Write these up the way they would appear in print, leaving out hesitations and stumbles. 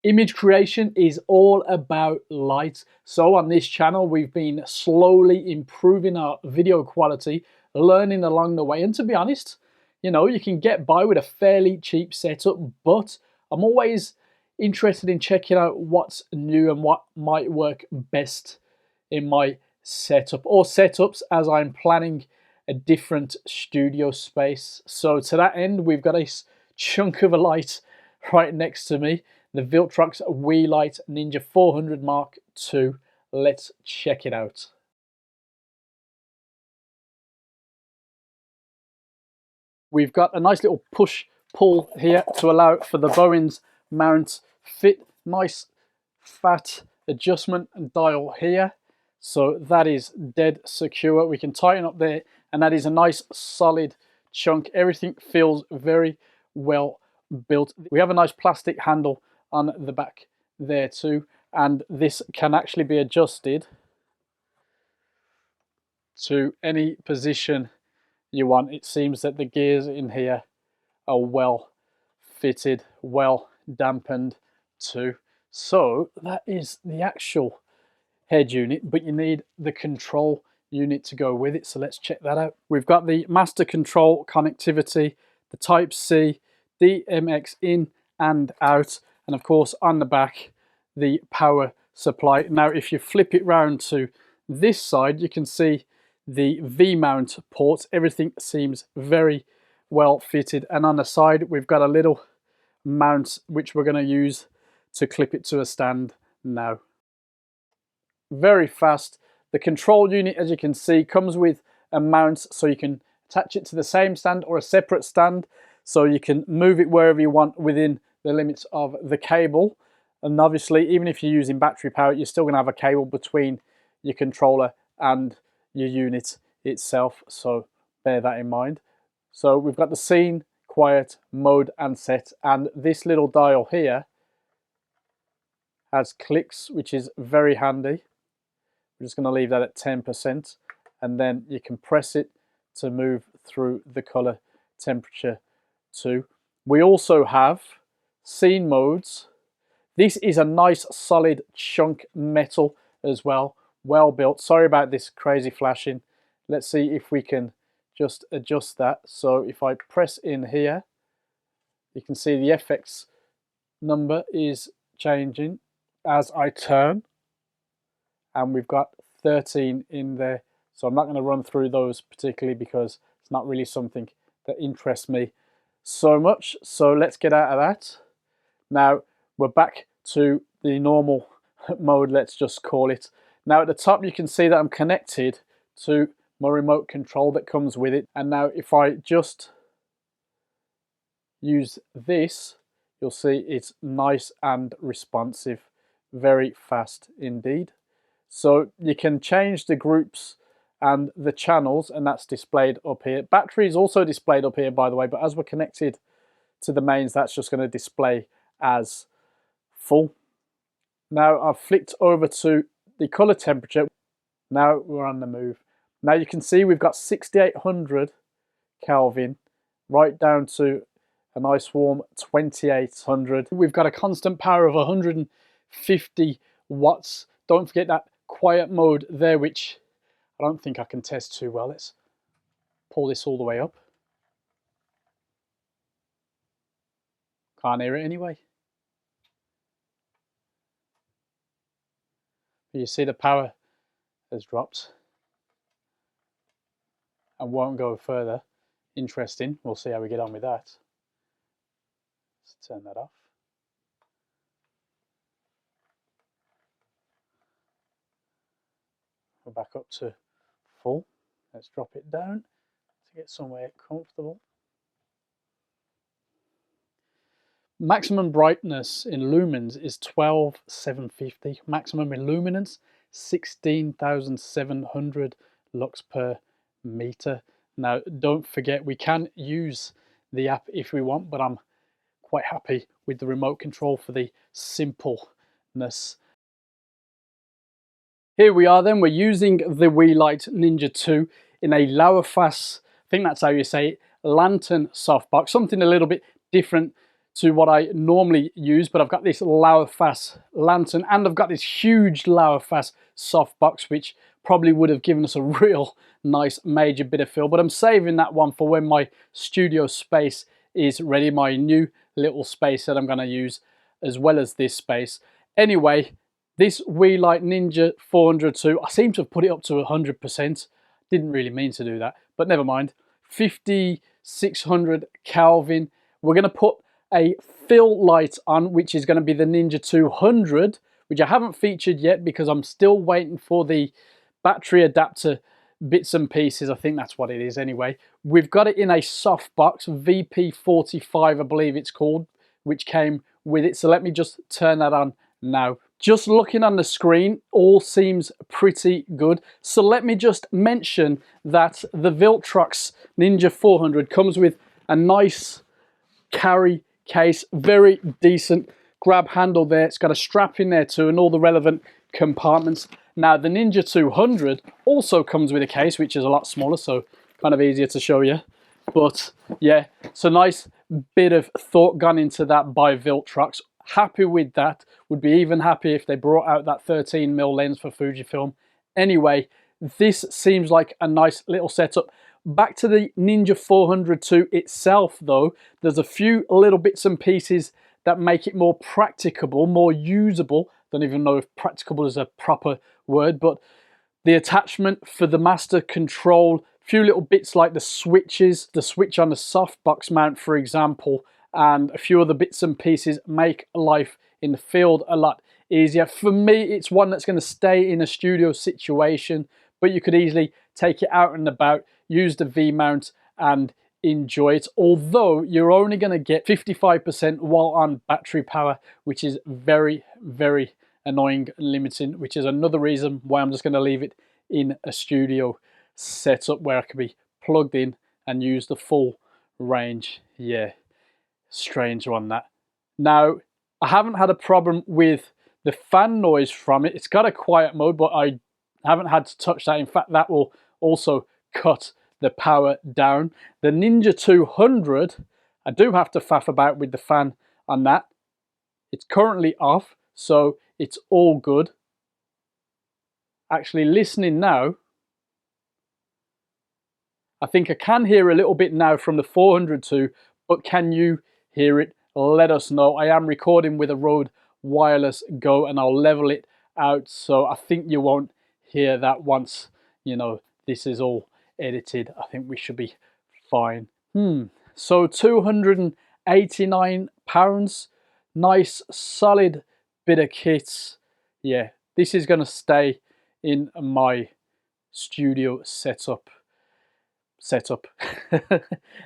Image creation is all about light. So on this channel, we've been slowly improving our video quality, learning along the way. And to be honest, you know, you can get by with a fairly cheap setup, but I'm always interested in checking out what's new and what might work best in my setup or setups as I'm planning a different studio space. So to that end, we've got a chunk of a light right next to me, the Viltrox Weeylite Ninja 400 Mark II. Let's check it out. We've got a nice little push-pull here to allow for the Bowens mount fit. Nice fat adjustment and dial here. So that is dead secure. We can tighten up there, and that is a nice solid chunk. Everything feels very well built. We have a nice plastic handle on the back there too, and this can actually be adjusted to any position you want. It seems that the gears in here are well fitted, well dampened too. So that is the actual head unit, but you need the control unit to go with it, so let's check that out. We've got the master control connectivity, the Type C, DMX in and out, and of course on the back the power supply. Now if you flip it round to this side, you can see the V-mount ports. Everything seems very well fitted, and on the side we've got a little mount which we're going to use to clip it to a stand now. Very fast. The control unit, as you can see, comes with a mount, so you can attach it to the same stand or a separate stand, so you can move it wherever you want within the limits of the cable. And obviously, even if you're using battery power, you're still going to have a cable between your controller and your unit itself, so bear that in mind. So we've got the scene, quiet, mode and set, and this little dial here has clicks, which is very handy. We're just going to leave that at 10%, and then you can press it to move through the color temperature too. We also have scene modes. This is a nice solid chunk metal as well, well built. Sorry about this crazy flashing. Let's see if we can just adjust that. So if I press in here, you can see the FX number is changing as I turn, and we've got 13 in there. So I'm not going to run through those particularly because it's not really something that interests me so much. So let's get out of that. Now we're back to the normal mode, let's just call it. Now at the top you can see that I'm connected to my remote control that comes with it, and now if I just use this, you'll see it's nice and responsive, very fast indeed. So you can change the groups and the channels, and that's displayed up here. Battery is also displayed up here, by the way, but as we're connected to the mains, that's just going to display as full. Now I've flicked over to the color temperature. Now we're on the move. Now you can see we've got 6800 Kelvin right down to a nice warm 2800. We've got a constant power of 150 watts. Don't forget that quiet mode there, which I don't think I can test too well. Let's pull this all the way up. Can't hear it anyway. You see the power has dropped and won't go further. Interesting. We'll see how we get on with that. Let's turn that off. We're back up to full. Let's drop it down to get somewhere comfortable. Maximum brightness in lumens is 12,750. Maximum illuminance 16,700 lux per meter. Now don't forget, we can use the app if we want, but I'm quite happy with the remote control for the simpleness. Here we are then, we're using the Weeylite Ninja 2 in a LAOFAS, I think that's how you say it, lantern softbox, something a little bit different to what I normally use, but I've got this LAOFAS lantern and I've got this huge LAOFAS softbox, which probably would have given us a real nice major bit of fill, but I'm saving that one for when my studio space is ready, my new little space that I'm going to use as well as this space. Anyway, this Weeylite Ninja 402, I seem to have put it up to 100%. Didn't really mean to do that, but never mind. 5600 Kelvin. We're going to put a fill light on, which is going to be the Ninja 200, which I haven't featured yet because I'm still waiting for the battery adapter bits and pieces. I think that's what it is anyway. We've got it in a softbox, VP45 I believe it's called, which came with it. So let me just turn that on now. Just looking on the screen, all seems pretty good. So let me just mention that the Viltrox Ninja 400 comes with a nice carry case, very decent grab handle there. It's got a strap in there too and all the relevant compartments. Now the Ninja 200 also comes with a case, which is a lot smaller, so kind of easier to show you. But yeah, it's a nice bit of thought gone into that by Viltrox. Happy with that. Would be even happy if they brought out that 13mm lens for Fujifilm. Anyway, this seems like a nice little setup. Back to the Ninja 402 itself though, there's a few little bits and pieces that make it more practicable, more usable. Don't even know if practicable is a proper word, but the attachment for the master control, a few little bits like the switches, the switch on the softbox mount for example, and a few other bits and pieces make life in the field a lot easier. For me, it's one that's going to stay in a studio situation, but you could easily take it out and about, use the V-mount and enjoy it. Although you're only going to get 55% while on battery power, which is very, very annoying and limiting, which is another reason why I'm just going to leave it in a studio setup where I can be plugged in and use the full range. Yeah, strange one that. Now, I haven't had a problem with the fan noise from it. It's got a quiet mode, but I haven't had to touch that. In fact, that will also cut the power down. The Ninja 200, I do have to faff about with the fan on that. It's currently off, so it's all good. Actually listening now, I think I can hear a little bit now from the 400 too, but can you hear it? Let us know. I am recording with a Rode Wireless Go and I'll level it out, so I think you won't hear that once, you know, this is all edited. I think we should be fine. So £289, nice solid bit of kits. Yeah, this is going to stay in my studio setup.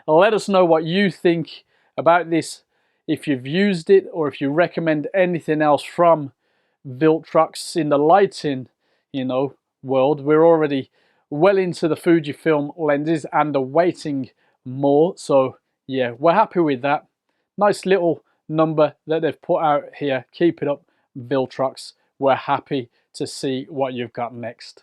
Let us know what you think about this, if you've used it or if you recommend anything else from Viltrox in the lighting, you know, world. We're already well into the Fujifilm lenses and awaiting more, so yeah, we're happy with that. Nice little number that they've put out here. Keep it up, Viltrox. We're happy to see what you've got next.